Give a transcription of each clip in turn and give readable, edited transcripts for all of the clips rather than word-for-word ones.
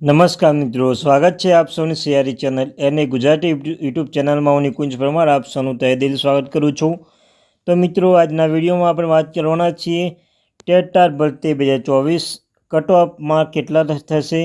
નમસ્કાર મિત્રો, સ્વાગત છે આપ સૌની સિયારી ચેનલ અને ગુજરાતી યુટ્યુબ ચેનલમાં. હું નિકુંજ પરમાર આપ સૌનું તહેદિલ સ્વાગત કરું છું. તો મિત્રો, આજના વિડીયોમાં આપણે વાત કરવાના છીએ ટેટ ટાટ ભરતી 2024 કટ ઓફ માર્ક કેટલા થશે,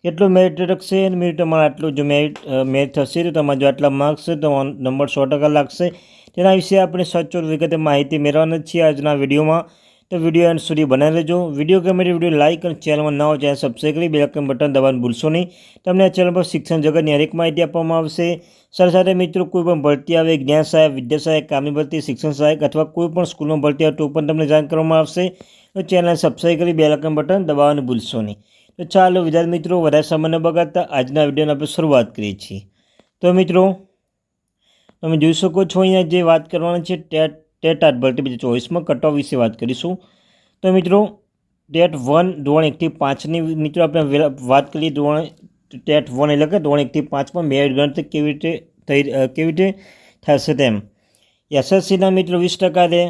કેટલું મેરિટ રખશે અને મિત્રો તમારે આટલું જો મેરિટ થશે તો તમારે જો આટલા માર્ક્સ છે તો નંબર 100% લાગશે. તેના વિશે આપણે સચોટ વિગતે માહિતી મેળવવાના છીએ આજના વિડીયોમાં. તો વિડીયો એન્ડ સુધી બનાવી લેજો. વિડીયો ગમે તો વિડીયો લાઇક અને ચેનલમાં નવા ચેનલ સબસ્ક્રાઈબ કરી બેલ આઇકન બટન દબાવવાનું ભૂલશો નહીં. તમને આ ચેનલ પર શિક્ષણ જગતની હરેક માહિતી આપવામાં આવશે. સાથે સાથે મિત્રો, કોઈ પણ ભરતી આવે, જ્ઞાન સહાયક, વિદ્યા સહાયક, કામની ભરતી, શિક્ષણ સહાયક અથવા કોઈ પણ સ્કૂલમાં ભરતી આવે તો પણ તમને જાણ કરવામાં આવશે. તો ચેનલ સબસ્ક્રાઈબ કરી બેલ આઇકન બટન દબાવવાનું ભૂલશો નહીં. તો ચાલો વિદ્યાર્થી મિત્રો, વધારે સમય ન બગાડતા આજના વિડીયોની આપણે શરૂઆત કરીએ છીએ. તો મિત્રો, તમે જોઈ શકો છો અહીંયા જે વાત કરવાની છે ટેટ ટાટ ભરતી 2024માં કટ ઓફ વિશે વાત કરીશું. તો મિત્રો, ટેટ 1 ધોરણ 1 થી 5ની મિત્રો આપણે વાત કરીએ. ટેટ 1 એટલે કે ધોરણ 1 થી 5માં મેરિટ ગણતરી કેવી રીતે થશે તેમ. એસએસસીના મિત્રો 20% રહે,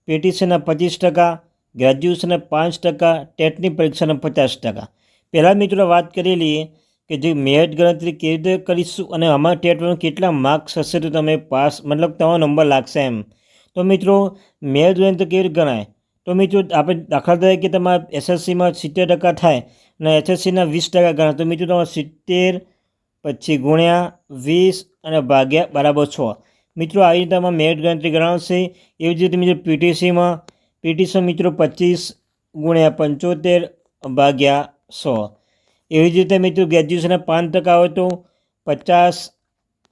પીટીસીના 25%, ગ્રેજ્યુએશનના 5%, ટેટની પરીક્ષાના 50%. પહેલાં મિત્રો વાત કરી લઈએ કે જે મેરિટ ગણતરી કેવી રીતે કરીશું અને આમાં ટેટ 1 કેટલા માર્ક્સ હશે તો તમે પાસ મતલબ તમારો નંબર લાગશે એમ. તો મિત્રો, મેરિટ ગણતરી કેવી રીતે ગણાય? તો મિત્રો, આપણે દાખલા તરીકે તમારા એસએસસીમાં 70% થાય અને એસએસસીના 20% ગણાય તો મિત્રો તમારે 70 પછી ગુણ્યા 20 અને ભાગ્યા બરાબર 6. મિત્રો, આવી રીતે આમાં મેરિટ ગણતરી ગણાવશે. એવી જ રીતે મિત્રો પીટીસી મિત્રો 25 ગુણ્યા 75 ભાગ્યા 100. એવી જ રીતે મિત્રો ગ્રેજ્યુએશનના 5% હોય તો 50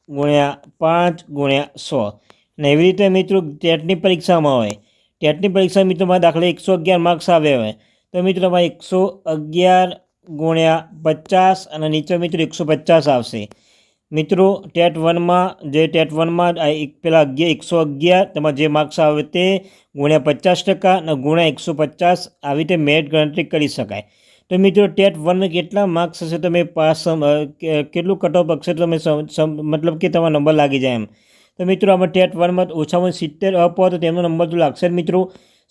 ગુણ્યા 5 ગુણ્યા 100. અને એવી રીતે મિત્રો ટેટની પરીક્ષામાં હોય. ટેટની પરીક્ષા મિત્રોમાં દાખલા 111 માર્ક્સ આવ્યા હોય તો મિત્રો તમારે 111 ગુણ્યા 50 અને નીચે મિત્રો 150 આવશે. મિત્રો ટેટ 1માં પેલા 111 તમારે જે માર્ક્સ આવે તે ગુણ્યા 50% અને ગુણ્યા 150 આવી રીતે મેરિટ ગણતરી કરી શકાય. તો મિત્રો ટેટ 1માં કેટલા માર્ક્સ હશે તમે પાસ કેટલું કટ ઓફ હશે તમે મતલબ કે તમારો નંબર લાગી જાય એમ. તો મિત્રો આમાં ટેટ 1માં ઓછામાં 70 અપ હોય તો તેમનો નંબર તો લાગશે જ મિત્રો.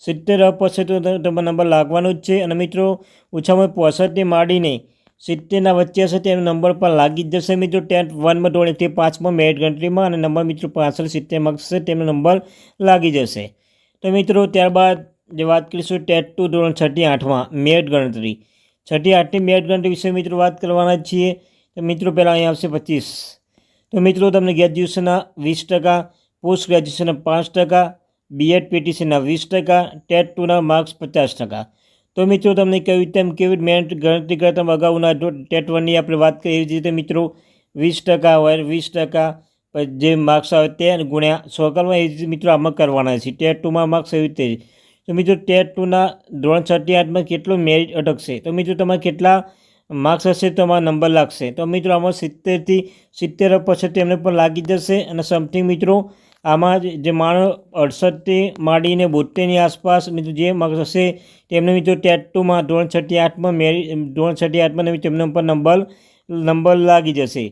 70 અપ હશે તો તમારો નંબર લાગવાનો જ છે. અને મિત્રો ઓછામાં 65 માંડીને 70ના વચ્ચે હશે તેનો નંબર પણ લાગી જ જશે મિત્રો. ટેટ 1માં ધોરણ 1 થી 5માં મેરિટ ગણતરીમાં અને નંબર મિત્રો 65-70 માર્ક્સ છે તેમનો નંબર લાગી જશે. તો મિત્રો ત્યારબાદ જે વાત કરીશું ટેટ 2 ધોરણ 6 થી 8માં મેરિટ ગણતરી. 6 થી 8ની મેરિટ ગણતરી વિશે મિત્રો વાત કરવાના છીએ. તો મિત્રો પહેલાં અહીં આવશે 25. તો મિત્રો તમને ગ્રેજ્યુએશનના 20%, પોસ્ટ ગ્રેજ્યુએશનના 5%, બીએડ પીટીસીના 20%, ટેટ 2ના માર્ક્સ 50%. તો મિત્રો તમને કહ્યું તેમ કેવી મેરિટ ગણતરી કરતા અગાઉના ટેટ 1ની આપણે વાત કરીએ એવી રીતે મિત્રો 20% હોય 20% જે માર્ક્સ આવે તે ગુણ્યા 100 કરવા એ મિત્રો આમાં કરવાના છે. ટેટ 2માં માર્ક્સ એવી રીતે. તો મિત્રો ટેટ 2ના ધોરણ 6 થી 8માં કેટલું મેરિટ અટકશે તો મિત્રો તમારે કેટલા માર્ક્સ હશે તો તમારા નંબર લાગશે. તો મિત્રો આમાં 70થી 70 પછી તેમને પણ લાગી જશે. અને સમથિંગ મિત્રો આમાં જે માણસ 68થી માંડીને 72ની આસપાસ મિત્રો જે માર્ક્સ હશે તેમને મિત્રો ટેટ 2માં ધોરણ 6 થી 8માં તેમનો પણ નંબર લાગી જશે.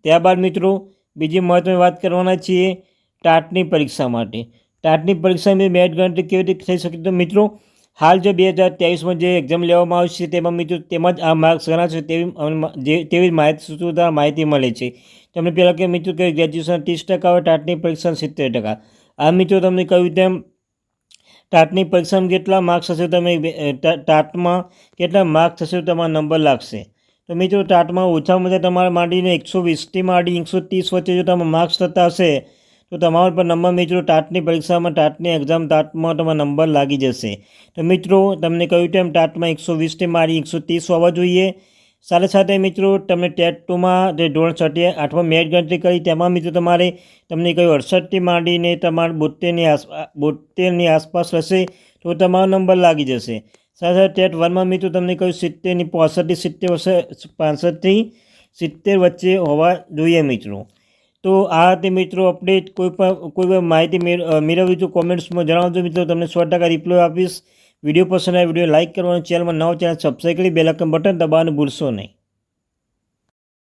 ત્યારબાદ મિત્રો બીજી મહત્ત્વની વાત કરવાના છીએ ટાટની પરીક્ષા માટે. ટાટની પરીક્ષાની મેરિટ ગણતરી કેવી રીતે થઈ શકે તો મિત્રો હાલ જે 2023માં જે એક્ઝામ લેવામાં આવશે તેમાં મિત્રો તેમાં જ આ માર્ક્સ ગણાશે તેવી માહિતી મળે છે. તમને પહેલાં કે મિત્રો કે ગ્રેજ્યુએશન 30% હોય, ટાટની પરીક્ષા 70%. આ મિત્રો તમને કહ્યું તેમ ટાટની પરીક્ષામાં કેટલા માર્ક્સ હશે તમે ટાટમાં કેટલા માર્ક્સ હશે તો તમારો નંબર લાગશે. તો મિત્રો ટાટમાં ઓછામાં ઓછા તમારે માંડીને 120થી માંડી 130 વચ્ચે જો તમારા માર્ક્સ થતા હશે તો તમારો પણ નંબર મિત્રો ટાટની પરીક્ષામાં ટાટની એક્ઝામ ટાટમાં તમારો નંબર લાગી જશે. તો મિત્રો તમને કહ્યું તેમ ટાટમાં 120થી માંડી 130 હોવા જોઈએ. સાથે સાથે મિત્રો તમને ટેટ 2માં જે ધોરણ 6 થી 8માં મેરિટ ગણતરી કરી તેમાં મિત્રો તમને કહ્યું 68થી માંડીને તમારે 72ની આસપાસ હશે તો તમારો નંબર લાગી જશે. સાથે સાથે ટેટ 1માં મિત્રો તમને કહ્યું 70ની 65થી 70 વચ્ચે હોવા જોઈએ મિત્રો. તો આ હતી મિત્રો અપડેટ. કોઈ પણ માહિતી મેળવવી તો કોમેન્ટ્સમાં જણાવજો મિત્રો, તમને 100% રિપ્લાય આપીશ. વિડીયો પસંદ આવે વિડીયો લાઇક કરવાનું, ચેનલમાં નવો ચેનલ સબસ્ક્રાઈબ કરી બેલ આઇકન બટન દબાવવાનું ભૂલશો નહીં.